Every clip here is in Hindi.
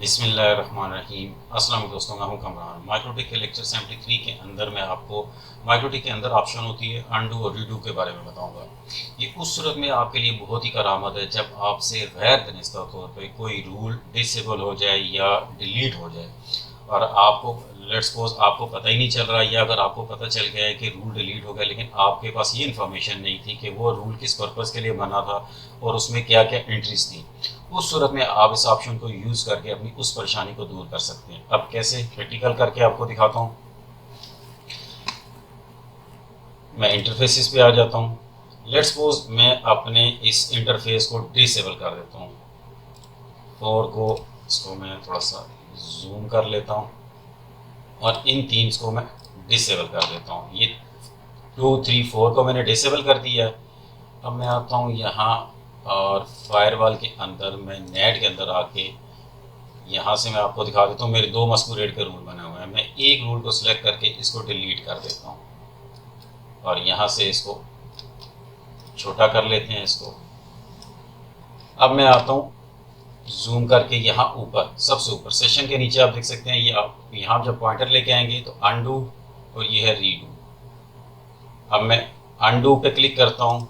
बिस्मिल्लाहिर्रहमानिर्रहीम। अस्सलाम वालेकुम दोस्तों, मैं हूं कमरान। माइक्रोटिक के लेक्चर 73 के अंदर मैं आपको माइक्रोटिक के अंदर ऑप्शन होती है अंडू और रीडू के बारे में बताऊंगा। ये उस सूरत में आपके लिए बहुत ही करामत है जब आपसे गैर दानिस्ता तौर पर कोई रूल डिसेबल हो जाए या डिलीट हो जाए और आपको लेट्स सपोज आपको पता ही नहीं चल रहा, या अगर आपको पता चल गया है कि रूल डिलीट हो गया लेकिन आपके पास ये इन्फॉर्मेशन नहीं थी कि वो रूल किस पर्पज़ के लिए बना था और उसमें क्या क्या एंट्रीज थी। उस सूरत में आप इस ऑप्शन को यूज़ करके अपनी उस परेशानी को दूर कर सकते हैं। अब कैसे, प्रैक्टिकल करके आपको दिखाता हूँ। मैं इंटरफेसिस पे आ जाता हूँ। लेट्स सपोज मैं अपने इस इंटरफेस को डिसेबल कर देता हूँ। फोर को इसको मैं थोड़ा सा जूम कर लेता हूँ और इन तीन को मैं डिसेबल कर देता हूँ। ये 2, 3, 4 को मैंने डिसेबल कर दिया है। अब मैं आता हूँ यहाँ और फायरवॉल के अंदर मैं नेट के अंदर आके यहाँ से मैं आपको दिखा देता हूँ। मेरे दो मस्कुरेट के रूल बने हुए हैं। मैं एक रूल को सिलेक्ट करके इसको डिलीट कर देता हूँ और यहाँ से इसको छोटा कर लेते हैं इसको। अब मैं आता हूँ जूम करके यहाँ ऊपर, सबसे ऊपर सेशन के नीचे आप देख सकते हैं, ये आप यहाँ जब पॉइंटर लेके आएंगे तो अंडू और ये है रीडू। अब मैं अंडू पे क्लिक करता हूँ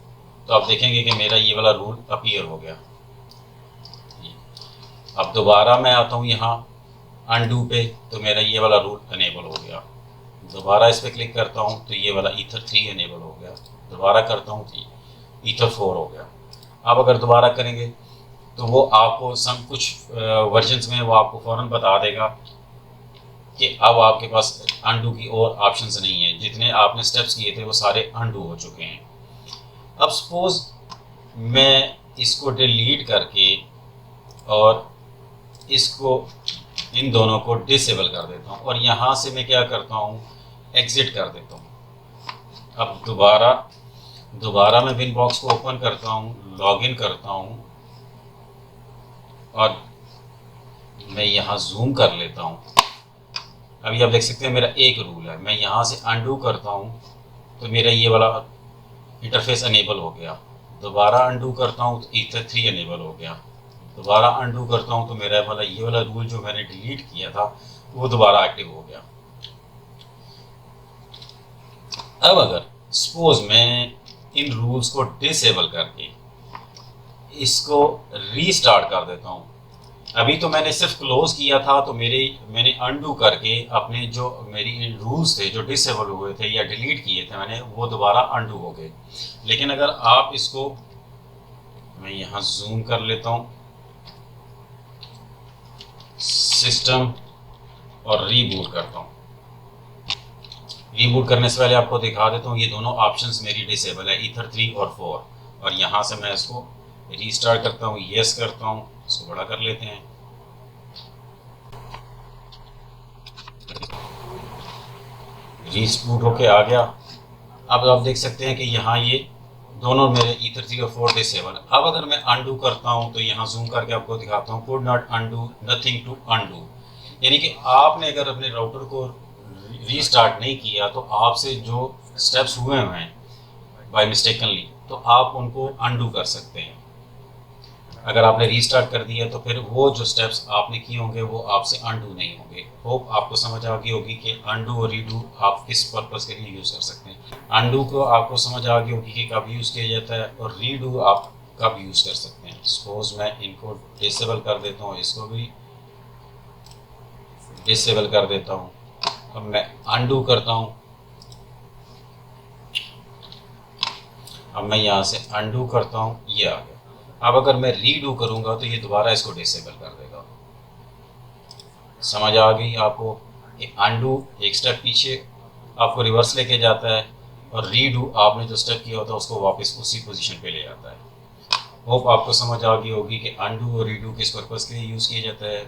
तो आप देखेंगे कि मेरा ये वाला रूल अपीयर हो गया। अब दोबारा मैं आता हूँ यहाँ अंडू पे तो मेरा ये वाला रूल अनेबल हो गया। दोबारा इस पर क्लिक करता हूँ तो ये वाला ईथर 3 अनेबल हो गया। दोबारा करता हूँ तो ईथर 4 हो गया। अब अगर दोबारा करेंगे तो वो आपको कुछ वर्जन्स में वो आपको फ़ौरन बता देगा कि अब आपके पास अंडू की और ऑप्शंस नहीं है। जितने आपने स्टेप्स किए थे वो सारे अंडू हो चुके हैं। अब सपोज मैं इसको डिलीट करके और इसको इन दोनों को डिसेबल कर देता हूँ और यहाँ से मैं क्या करता हूँ, एग्ज़िट कर देता हूँ। अब दोबारा मैं बिन बॉक्स को ओपन करता हूँ, लॉगिन करता हूँ और मैं यहाँ जूम कर लेता हूँ। अभी आप देख सकते हैं मेरा एक रूल है। मैं यहाँ से अंडू करता हूँ तो मेरा ये वाला इंटरफेस अनेबल हो गया। दोबारा अंडू करता हूँ तो ईथर 3 अनेबल हो गया। दोबारा अंडू करता हूँ तो मेरा वाला ये वाला रूल जो मैंने डिलीट किया था वो दोबारा एक्टिव हो गया। अब अगर सपोज मैं इन रूल्स को डिसेबल करके इसको रीस्टार्ट कर देता हूँ। अभी तो मैंने सिर्फ क्लोज किया था तो मैंने अंडू करके अपने जो मेरी रूल्स थे जो डिसेबल हुए थे या डिलीट किए थे मैंने, वो दोबारा अंडू हो गए। लेकिन अगर आप इसको, मैं यहाँ जूम कर लेता हूँ, सिस्टम और रीबूट करता हूँ। रीबूट करने से पहले आपको दिखा देता हूँ ये दोनों ऑप्शंस मेरी डिसेबल है, ईथर 3 और 4। और यहाँ से मैं इसको रीस्टार्ट करता हूँ, येस करता हूँ, इसको बड़ा कर लेते हैं। रीबूट होके आ गया। अब आप देख सकते हैं कि यहाँ ये दोनों मेरे ईथर 3 और 4 डिसेबल। अब अगर मैं अंडू करता हूँ तो यहाँ जूम करके आपको दिखाता हूँ, could not undo, nothing to undo. यानी कि आपने अगर अपने राउटर को रीस्टार्ट नहीं किया तो आपसे जो स्टेप्स हुए हैं बाय मिस्टेकनली तो आप उनको अंडू कर सकते हैं। अगर आपने रीस्टार्ट कर दिया तो फिर वो जो स्टेप्स आपने किए होंगे वो आपसे अंडू नहीं होंगे। होप आपको समझ आ गई होगी कि अंडू और रीडू आप किस पर्पज़ के लिए यूज़ कर सकते हैं। अंडू को आपको समझ आ गई होगी कि कब यूज़ किया जाता है और रीडू आप कब यूज़ कर सकते हैं। सपोज मैं इनको डिसेबल कर देता हूँ, इसको भी डिसेबल कर देता हूँ। अब मैं अंडू करता हूँ। अब मैं यहाँ से अंडू करता हूँ, ये आ गया। अब अगर मैं रीडू करूँगा तो ये दोबारा इसको डिसेबल कर देगा। समझ आ गई आपको कि अंडू एक स्टेप पीछे आपको रिवर्स लेके जाता है और रीडू आपने जो स्टेप किया होता है उसको वापस उसी पोजीशन पे ले जाता है। होप आपको समझ आ गई होगी कि अंडू और रीडू किस पर्पज़ के लिए यूज़ किया जाता है।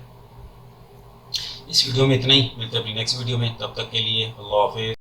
इस वीडियो में इतना ही, मिलते हैं अपनी नेक्स्ट वीडियो में। तब तक के लिए अल्लाह हाफिज़।